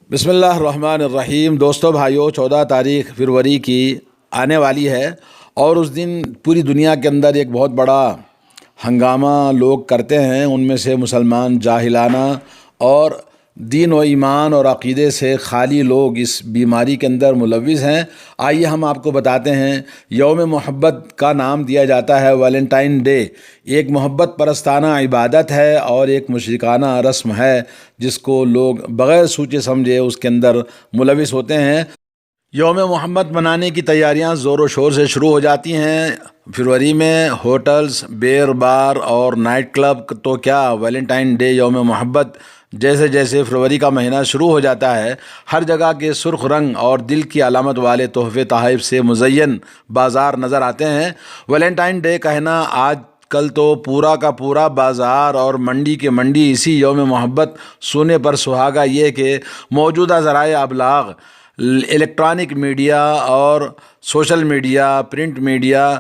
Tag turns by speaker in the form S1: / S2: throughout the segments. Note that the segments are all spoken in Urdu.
S1: بسم اللہ الرحمن الرحیم۔ دوستو بھائیو، 14 فروری کی آنے والی ہے اور اس دن پوری دنیا کے اندر ایک بہت بڑا ہنگامہ لوگ کرتے ہیں۔ ان میں سے مسلمان جاہلانہ اور دین و ایمان اور عقیدے سے خالی لوگ اس بیماری کے اندر ملوث ہیں۔ آئیے ہم آپ کو بتاتے ہیں۔ یوم محبت کا نام دیا جاتا ہے ویلنٹائن ڈے۔ ایک محبت پرستانہ عبادت ہے اور ایک مشرکانہ رسم ہے جس کو لوگ بغیر سوچے سمجھے اس کے اندر ملوث ہوتے ہیں۔ یوم محمد منانے کی تیاریاں زور و شور سے شروع ہو جاتی ہیں۔ فروری میں ہوٹلز، بیئر بار اور نائٹ کلب تو کیا، ویلنٹائن ڈے یوم محبت جیسے جیسے فروری کا مہینہ شروع ہو جاتا ہے، ہر جگہ کے سرخ رنگ اور دل کی علامت والے تحفے تحائف سے مزین بازار نظر آتے ہیں۔ ویلنٹائن ڈے کہنا آج کل تو پورا کا پورا بازار اور منڈی کے منڈی اسی یوم محبت سونے پر سہاگا یہ کہ موجودہ ذرائع ابلاغ، الیکٹرانک میڈیا اور سوشل میڈیا، پرنٹ میڈیا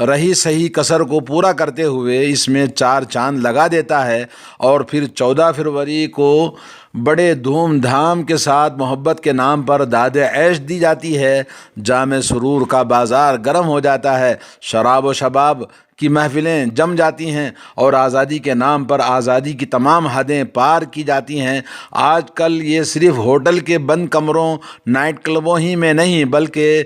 S1: رہی صحیح کسر کو پورا کرتے ہوئے اس میں چار چاند لگا دیتا ہے، اور پھر 14 فروری کو بڑے دھوم دھام کے ساتھ محبت کے نام پر داد عیش دی جاتی ہے۔ جام سرور کا بازار گرم ہو جاتا ہے، شراب و شباب کی محفلیں جم جاتی ہیں اور آزادی کے نام پر آزادی کی تمام حدیں پار کی جاتی ہیں۔ آج کل یہ صرف ہوٹل کے بند کمروں، نائٹ کلبوں ہی میں نہیں بلکہ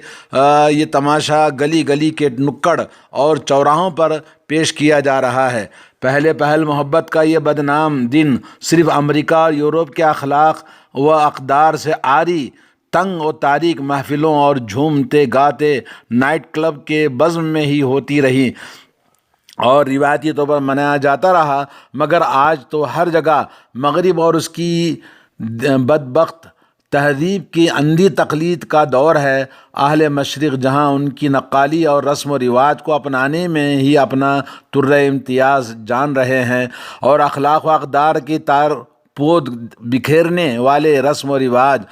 S1: یہ تماشا گلی گلی کے نکڑ اور چوراہوں پر پیش کیا جا رہا ہے۔ پہل محبت کا یہ بدنام دن صرف امریکہ اور یورپ کے اخلاق و اقدار سے عاری تنگ و تاریک محفلوں اور جھومتے گاتے نائٹ کلب کے بزم میں ہی ہوتی رہی اور روایتی طور پر منایا جاتا رہا، مگر آج تو ہر جگہ مغرب اور اس کی بدبخت تہذیب کی اندھی تقلید کا دور ہے۔ اہل مشرق جہاں ان کی نقالی اور رسم و رواج کو اپنانے میں ہی اپنا ترہ امتیاز جان رہے ہیں، اور اخلاق و اقدار کی تار پود بکھیرنے والے رسم و رواج،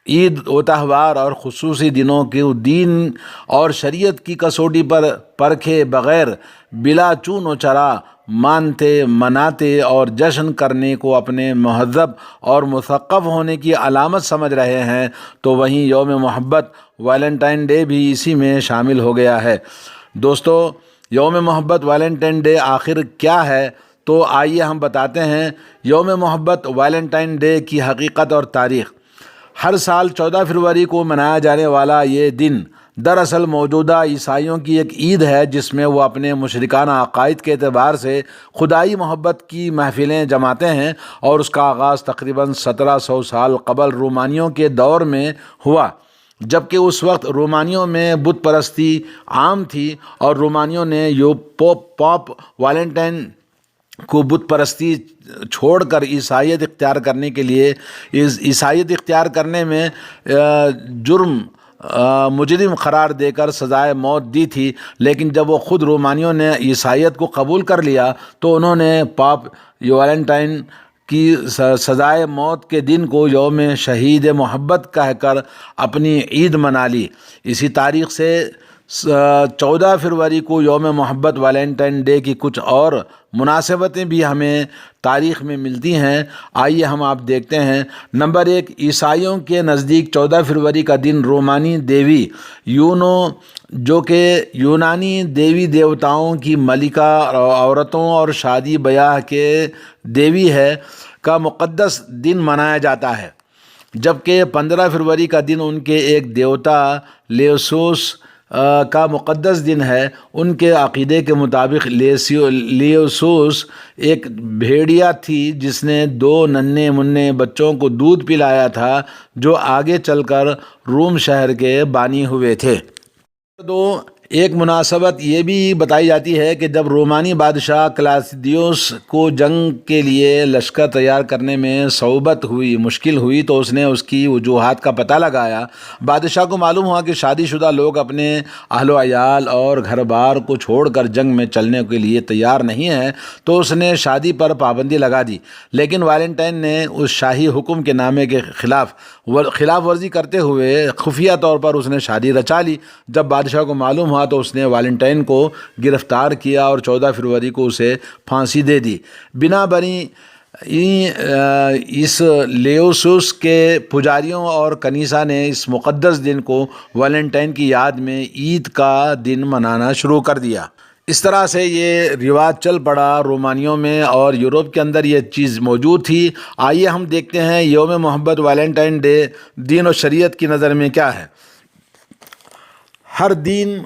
S1: عید و تہوار اور خصوصی دنوں کے دین اور شریعت کی کسوٹی پر پرکھے بغیر بلا چون و چرا مانتے مناتے اور جشن کرنے کو اپنے مہذب اور مثقف ہونے کی علامت سمجھ رہے ہیں، تو وہیں یوم محبت ویلنٹائن ڈے بھی اسی میں شامل ہو گیا ہے۔ دوستو، یوم محبت ویلنٹائن ڈے آخر کیا ہے؟ تو آئیے ہم بتاتے ہیں یوم محبت ویلنٹائن ڈے کی حقیقت اور تاریخ۔ ہر سال 14 فروری کو منایا جانے والا یہ دن دراصل موجودہ عیسائیوں کی ایک عید ہے، جس میں وہ اپنے مشرکانہ عقائد کے اعتبار سے خدائی محبت کی محفلیں جماتے ہیں، اور اس کا آغاز تقریباً 1700 سال قبل رومانیوں کے دور میں ہوا، جبکہ اس وقت رومانیوں میں بت پرستی عام تھی اور رومانیوں نے پاپ ویلنٹائن کو بت پرستی چھوڑ کر عیسائیت اختیار کرنے کے لیے عیسائیت اختیار کرنے میں مجرم قرار دے کر سزائے موت دی تھی۔ لیکن جب وہ خود رومانیوں نے عیسائیت کو قبول کر لیا تو انہوں نے پاپ ویلنٹائن کی سزائے موت کے دن کو یوم شہید محبت کہہ کر اپنی عید منا لی۔ اسی تاریخ سے 14 فروری کو یوم محبت ویلنٹائن ڈے کی کچھ اور مناسبتیں بھی ہمیں تاریخ میں ملتی ہیں۔ آئیے ہم آپ دیکھتے ہیں۔ نمبر 1، عیسائیوں کے نزدیک 14 فروری کا دن رومانی دیوی یونو، جو کہ یونانی دیوی دیوتاؤں کی ملکہ، عورتوں اور شادی بیاہ کے دیوی ہے، کا مقدس دن منایا جاتا ہے، جبکہ 15 فروری کا دن ان کے ایک دیوتا لیوسوس کا مقدس دن ہے۔ ان کے عقیدے کے مطابق لیوسوس ایک بھیڑیا تھی جس نے 2 ننھے منھے بچوں کو دودھ پلایا تھا، جو آگے چل کر روم شہر کے بانی ہوئے تھے۔ ایک مناسبت یہ بھی بتائی جاتی ہے کہ جب رومانی بادشاہ کلاڈیوس کو جنگ کے لیے لشکر تیار کرنے میں صعوبت ہوئی، مشکل ہوئی، تو اس نے اس کی وجوہات کا پتہ لگایا۔ بادشاہ کو معلوم ہوا کہ شادی شدہ لوگ اپنے اہل و عیال اور گھر بار کو چھوڑ کر جنگ میں چلنے کے لیے تیار نہیں ہیں، تو اس نے شادی پر پابندی لگا دی۔ لیکن ویلنٹائن نے اس شاہی حکم کے نامے کے خلاف ورزی کرتے ہوئے خفیہ طور پر اس نے شادی رچا لی۔ جب بادشاہ کو معلوم ہوا تو اس نے ویلنٹائن کو گرفتار کیا اور 14 فروری کو اسے پھانسی دے دی۔ بنا بنی اس لیوسوس کے پجاریوں اور کنیسہ نے اس مقدس دن کو ویلنٹائن کی یاد میں عید کا دن منانا شروع کر دیا۔ اس طرح سے یہ رواج چل پڑا رومانیوں میں، اور یورپ کے اندر یہ چیز موجود تھی۔ آئیے ہم دیکھتے ہیں یوم محبت ویلنٹائن ڈے دین و شریعت کی نظر میں کیا ہے۔ ہر دین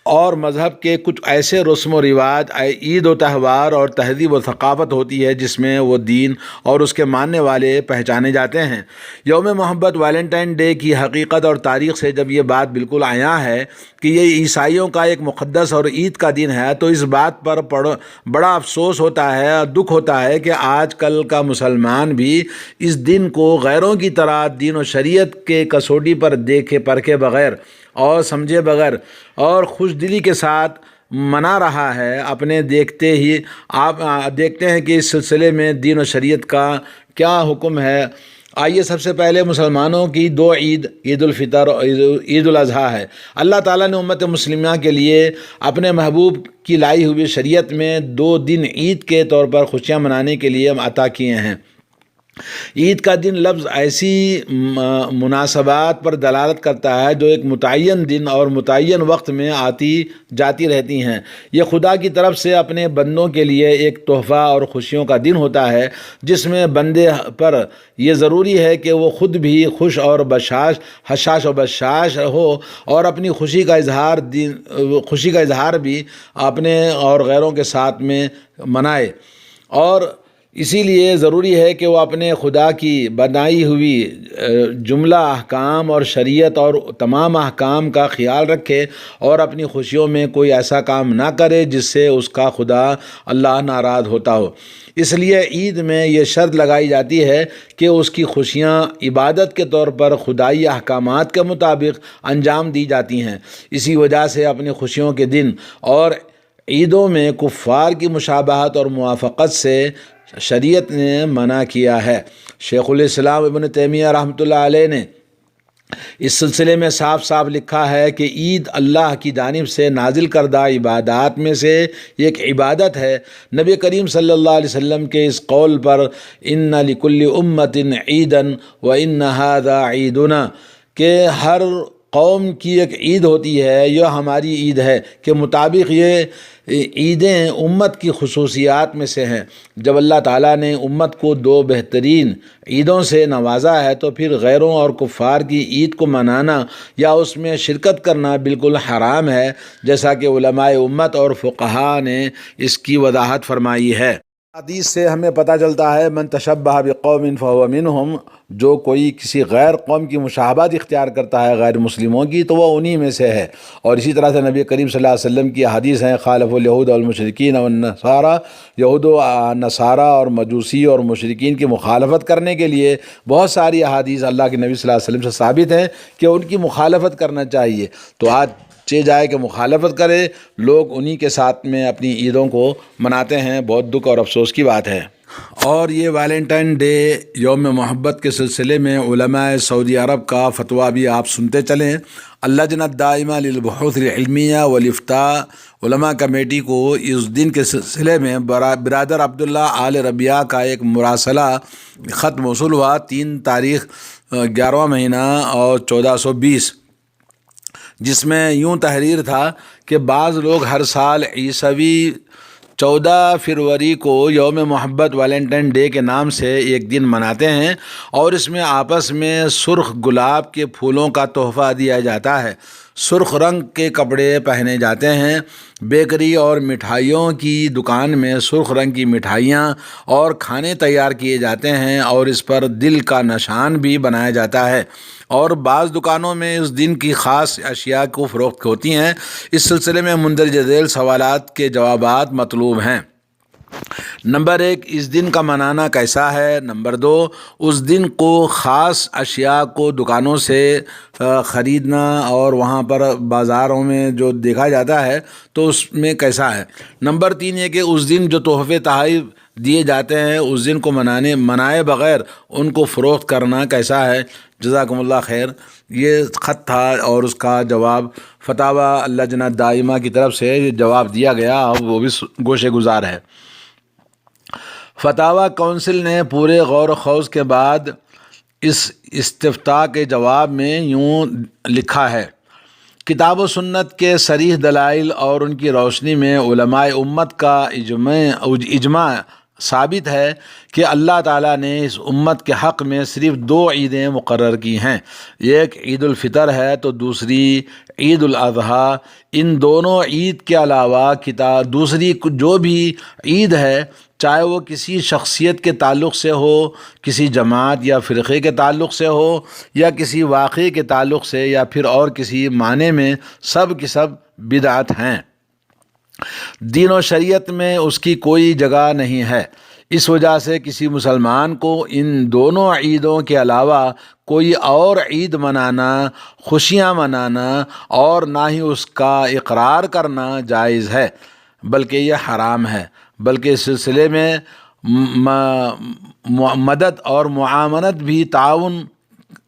S1: اور مذہب کے کچھ ایسے رسم و رواج، عید و تہوار اور تہذیب و ثقافت ہوتی ہے جس میں وہ دین اور اس کے ماننے والے پہچانے جاتے ہیں۔ یوم محبت ویلنٹائن ڈے کی حقیقت اور تاریخ سے جب یہ بات بالکل عیاں ہے کہ یہ عیسائیوں کا ایک مقدس اور عید کا دن ہے، تو اس بات پر بڑا افسوس ہوتا ہے اور دکھ ہوتا ہے کہ آج کل کا مسلمان بھی اس دن کو غیروں کی طرح دین و شریعت کے کسوٹی پر دیکھے پرکھے بغیر اور سمجھے بغیر اور خوش دلی کے ساتھ منا رہا ہے۔ اپنے دیکھتے ہی آپ دیکھتے ہیں کہ اس سلسلے میں دین و شریعت کا کیا حکم ہے۔ آئیے سب سے پہلے مسلمانوں کی دو عید، عید الفطر اور عید الاضحیٰ ہے۔ اللہ تعالیٰ نے امت مسلمہ کے لیے اپنے محبوب کی لائی ہوئی شریعت میں 2 دن عید کے طور پر خوشیاں منانے کے لیے عطا کیے ہیں۔ عید کا دن لفظ ایسی مناسبات پر دلالت کرتا ہے جو ایک متعین دن اور متعین وقت میں آتی جاتی رہتی ہیں۔ یہ خدا کی طرف سے اپنے بندوں کے لیے ایک تحفہ اور خوشیوں کا دن ہوتا ہے، جس میں بندے پر یہ ضروری ہے کہ وہ خود بھی خوش اور حشاش و بشاش ہو اور اپنی خوشی کا اظہار بھی اپنے اور غیروں کے ساتھ میں منائے، اور اسی لیے ضروری ہے کہ وہ اپنے خدا کی بنائی ہوئی جملہ احکام اور شریعت اور تمام احکام کا خیال رکھے اور اپنی خوشیوں میں کوئی ایسا کام نہ کرے جس سے اس کا خدا اللہ ناراض ہوتا ہو۔ اس لیے عید میں یہ شرط لگائی جاتی ہے کہ اس کی خوشیاں عبادت کے طور پر خدائی احکامات کے مطابق انجام دی جاتی ہیں۔ اسی وجہ سے اپنی خوشیوں کے دن اور عیدوں میں کفار کی مشابہت اور موافقت سے شریعت نے منع کیا ہے۔ شیخ الاسلام ابن تیمیہ رحمۃ اللہ علیہ نے اس سلسلے میں صاف صاف لکھا ہے کہ عید اللہ کی جانب سے نازل کردہ عبادات میں سے ایک عبادت ہے۔ نبی کریم صلی اللہ علیہ وسلم کے اس قول پر ان لکل امت عیدا وان ھذا عیدنا، کہ ہر قوم کی ایک عید ہوتی ہے، یہ ہماری عید ہے، کے مطابق یہ عیدیں امت کی خصوصیات میں سے ہیں۔ جب اللہ تعالیٰ نے امت کو 2 بہترین عیدوں سے نوازا ہے تو پھر غیروں اور کفار کی عید کو منانا یا اس میں شرکت کرنا بالکل حرام ہے، جیسا کہ علماء امت اور فقہاء نے اس کی وضاحت فرمائی ہے۔ حدیث سے ہمیں پتہ چلتا ہے من تشبہ بقوم فہو منہم، جو کوئی کسی غیر قوم کی مشابہت اختیار کرتا ہے غیر مسلموں کی تو وہ انہی میں سے ہے۔ اور اسی طرح سے نبی کریم صلی اللہ علیہ وسلم کی حدیث ہیں خالف الیہود والمشرکین والنصارى، یہود و نصارہ اور مجوسی اور مشرکین کی مخالفت کرنے کے لیے بہت ساری احادیث اللہ کے نبی صلی اللہ علیہ وسلم سے ثابت ہیں کہ ان کی مخالفت کرنا چاہیے۔ تو آج جائے کہ مخالفت کرے، لوگ انہی کے ساتھ میں اپنی عیدوں کو مناتے ہیں۔ بہت دکھ اور افسوس کی بات ہے۔ اور یہ ویلنٹائن ڈے یوم محبت کے سلسلے میں علماء سعودی عرب کا فتویٰ بھی آپ سنتے چلیں۔ اللجنہ الدائمہ للبحوث العلمیہ والافتاء علماء کمیٹی کو اس دن کے سلسلے میں برادر عبداللہ آل ربیعہ کا ایک مراسلہ خط موصول ہوا 3 تاریخ 11واں مہینہ اور 1420، جس میں یوں تحریر تھا کہ بعض لوگ ہر سال عیسوی 14 فروری کو یوم محبت ویلنٹائن ڈے کے نام سے ایک دن مناتے ہیں، اور اس میں آپس میں سرخ گلاب کے پھولوں کا تحفہ دیا جاتا ہے، سرخ رنگ کے کپڑے پہنے جاتے ہیں، بیکری اور مٹھائیوں کی دکان میں سرخ رنگ کی مٹھائیاں اور کھانے تیار کیے جاتے ہیں، اور اس پر دل کا نشان بھی بنایا جاتا ہے، اور بعض دکانوں میں اس دن کی خاص اشیاء کو فروخت ہوتی ہیں۔ اس سلسلے میں مندرجہ ذیل سوالات کے جوابات مطلوب ہیں۔ نمبر 1، اس دن کا منانا کیسا ہے؟ نمبر 2، اس دن کو خاص اشیاء کو دکانوں سے خریدنا اور وہاں پر بازاروں میں جو دیکھا جاتا ہے تو اس میں کیسا ہے؟ نمبر 3 یہ کہ اس دن جو تحفے تحائف دیے جاتے ہیں اس دن کو منائے بغیر ان کو فروخت کرنا کیسا ہے؟ جزاکم اللہ خیر۔ یہ خط تھا اور اس کا جواب فتاویٰ اللجنہ دائمہ کی طرف سے جواب دیا گیا، اور وہ بھی گوشے گزار ہے۔ فتاوی کونسل نے پورے غور و خوض کے بعد اس استفتاء کے جواب میں یوں لکھا ہے: کتاب و سنت کے صریح دلائل اور ان کی روشنی میں علماء امت کا اجماع ثابت ہے کہ اللہ تعالیٰ نے اس امت کے حق میں صرف 2 عیدیں مقرر کی ہیں، ایک عید الفطر ہے تو دوسری عید الاضحیٰ۔ ان دونوں عید کے علاوہ دوسری جو بھی عید ہے، چاہے وہ کسی شخصیت کے تعلق سے ہو، کسی جماعت یا فرقے کے تعلق سے ہو، یا کسی واقعے کے تعلق سے، یا پھر اور کسی معنی میں، سب کی سب بدعت ہیں۔ دین و شریعت میں اس کی کوئی جگہ نہیں ہے۔ اس وجہ سے کسی مسلمان کو ان دونوں عیدوں کے علاوہ کوئی اور عید منانا، خوشیاں منانا اور نہ ہی اس کا اقرار کرنا جائز ہے، بلکہ یہ حرام ہے۔ بلکہ اس سلسلے میں مدد اور معاونت بھی تعاون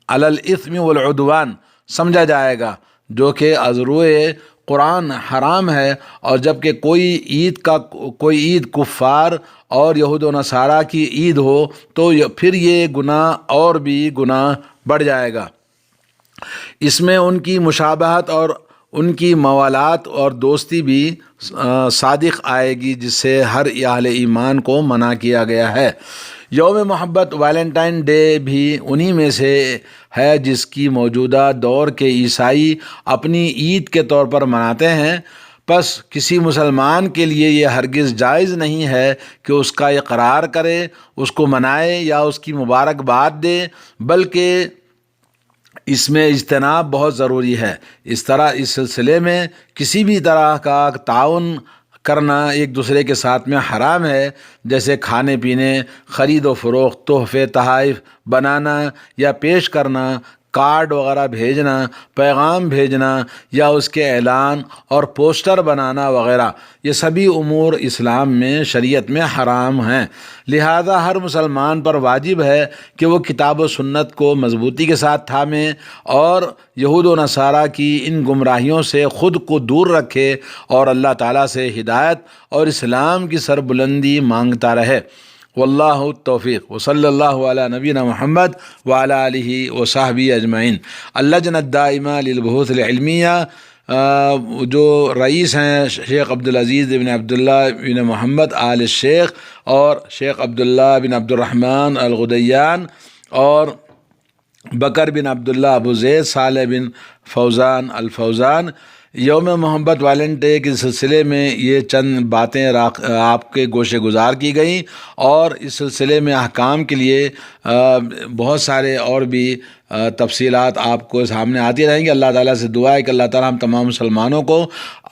S1: علی الاثم والعدوان سمجھا جائے گا، جو کہ از روئے قرآن حرام ہے، اور جبکہ کوئی عید کفار اور یہود و نصارہ کی عید ہو تو پھر یہ گناہ اور بھی گناہ بڑھ جائے گا۔ اس میں ان کی مشابہت اور ان کی موالات اور دوستی بھی صادق آئے گی، جس سے ہر اہل ایمان کو منع کیا گیا ہے۔ یوم محبت ویلنٹائن ڈے بھی انہی میں سے ہے جس کی موجودہ دور کے عیسائی اپنی عید کے طور پر مناتے ہیں۔ پس کسی مسلمان کے لیے یہ ہرگز جائز نہیں ہے کہ اس کا اقرار کرے، اس کو منائے یا اس کی مبارکباد دے، بلکہ اس میں اجتناب بہت ضروری ہے۔ اس سلسلے میں کسی بھی طرح کا تعاون کرنا ایک دوسرے کے ساتھ میں حرام ہے، جیسے کھانے پینے، خرید و فروخت، تحفے تحائف بنانا یا پیش کرنا، کارڈ وغیرہ بھیجنا، پیغام بھیجنا یا اس کے اعلان اور پوسٹر بنانا وغیرہ، یہ سبھی امور اسلام میں، شریعت میں حرام ہیں۔ لہذا ہر مسلمان پر واجب ہے کہ وہ کتاب و سنت کو مضبوطی کے ساتھ تھامے اور یہود و نصارہ کی ان گمراہیوں سے خود کو دور رکھے اور اللہ تعالیٰ سے ہدایت اور اسلام کی سربلندی مانگتا رہے۔ واللہ التوفیق، وصلی اللہ علی نبینا محمد وعلی آلہ وصحبہ اجمعین۔ اللجنہ الدائمہ للبحوث العلمیہ، جو رئیس ہیں شیخ عبدالعزیز بن عبداللہ بن محمد آل الشیخ اور شیخ عبداللہ بن عبدالرحمن الغدیان اور بکر بن عبداللہ ابو زید صالح بن فوزان الفوزان، یوم محبت ویلنٹائن ڈے کے سلسلے میں یہ چند باتیں آپ کے گوشے گزار کی گئیں، اور اس سلسلے میں احکام کے لیے بہت سارے اور بھی تفصیلات آپ کو سامنے آتی رہیں گی۔ اللہ تعالیٰ سے دعا ہے کہ اللہ تعالیٰ ہم تمام مسلمانوں کو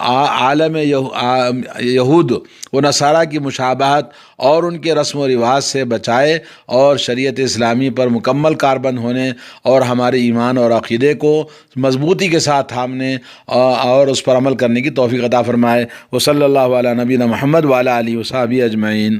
S1: عالم یہود و نصارہ کی مشابہت اور ان کے رسم و رواج سے بچائے، اور شریعت اسلامی پر مکمل کاربند ہونے اور ہمارے ایمان اور عقیدے کو مضبوطی کے ساتھ تھامنے اور اس پر عمل کرنے کی توفیق عطا فرمائے۔ وصلی اللہ علی نبینا محمد وعلی آلہ وصحبہ اجمعین۔